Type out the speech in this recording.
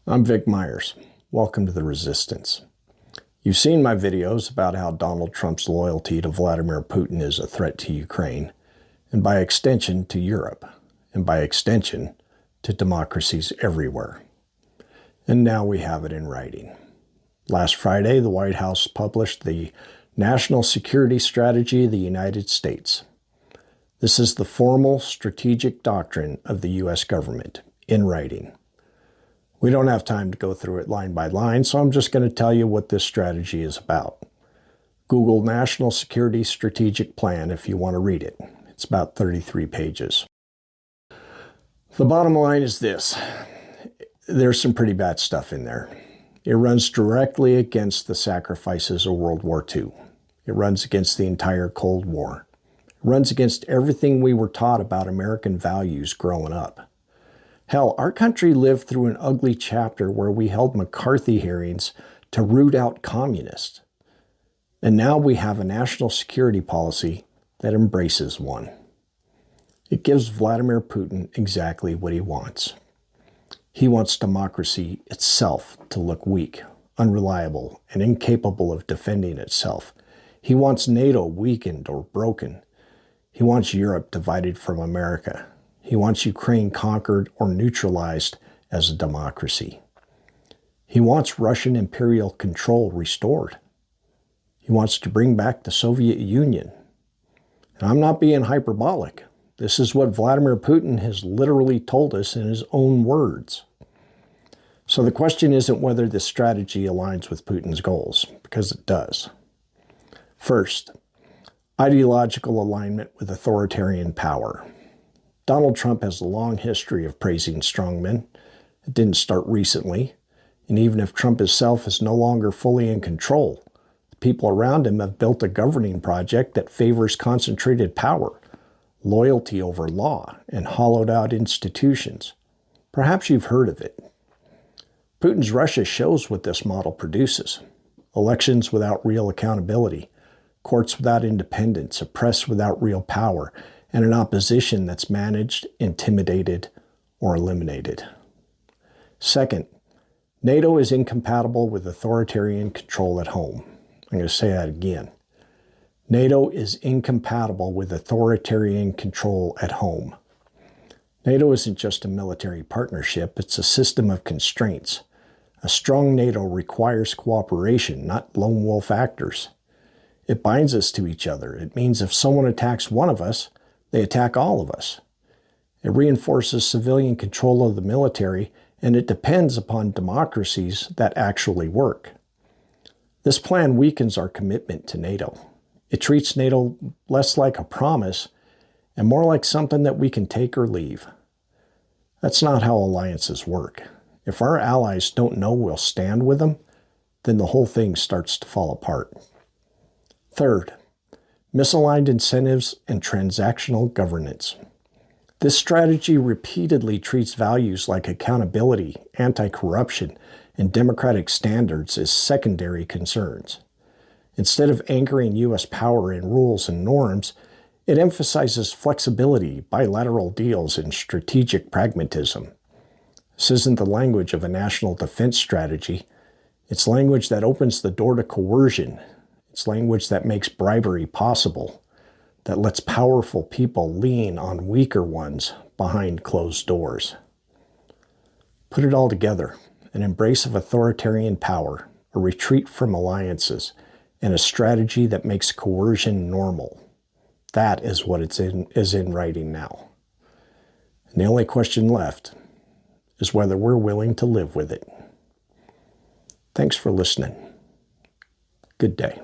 I'm Vic Myers. Welcome to The Resistance. You've seen my videos about how Donald Trump's loyalty to Vladimir Putin is a threat to Ukraine, and by extension to Europe, and by extension to democracies everywhere. And now we have it in writing. Last Friday, the White House published the National Security Strategy of the United States. This is the formal strategic doctrine of the U.S. government, in writing. We don't have time to go through it line by line, so I'm just going to tell you what this strategy is about. Google National Security Strategic Plan if you want to read it. It's about 33 pages. The bottom line is this. There's some pretty bad stuff in there. It runs directly against the sacrifices of World War II. It runs against the entire Cold War. It runs against everything we were taught about American values growing up. Hell, our country lived through an ugly chapter where we held McCarthy hearings to root out communists. And now we have a national security policy that embraces one. It gives Vladimir Putin exactly what he wants. He wants democracy itself to look weak, unreliable, and incapable of defending itself. He wants NATO weakened or broken. He wants Europe divided from America. He wants Ukraine conquered or neutralized as a democracy. He wants Russian imperial control restored. He wants to bring back the Soviet Union. And I'm not being hyperbolic. This is what Vladimir Putin has literally told us in his own words. So the question isn't whether this strategy aligns with Putin's goals, because it does. First, ideological alignment with authoritarian power. Donald Trump has a long history of praising strongmen. It didn't start recently. And even if Trump himself is no longer fully in control, the people around him have built a governing project that favors concentrated power, loyalty over law, and hollowed out institutions. Perhaps you've heard of it. Putin's Russia shows what this model produces. Elections without real accountability, courts without independence, a press without real power, and an opposition that's managed, intimidated, or eliminated. Second, NATO is incompatible with authoritarian control at home. I'm going to say that again. NATO is incompatible with authoritarian control at home. NATO isn't just a military partnership, it's a system of constraints. A strong NATO requires cooperation, not lone wolf actors. It binds us to each other. It means if someone attacks one of us, they attack all of us. It reinforces civilian control of the military, and it depends upon democracies that actually work. This plan weakens our commitment to NATO. It treats NATO less like a promise and more like something that we can take or leave. That's not how alliances work. If our allies don't know we'll stand with them, then the whole thing starts to fall apart. Third, misaligned incentives and transactional governance. This strategy repeatedly treats values like accountability, anti-corruption, and democratic standards as secondary concerns. Instead of anchoring U.S. power in rules and norms, it emphasizes flexibility, bilateral deals, and strategic pragmatism. This isn't the language of a national defense strategy. It's language that opens the door to coercion. It's language that makes bribery possible, that lets powerful people lean on weaker ones behind closed doors. Put it all together, an embrace of authoritarian power, a retreat from alliances, and a strategy that makes coercion normal. That is what is in writing now. And the only question left is whether we're willing to live with it. Thanks for listening. Good day.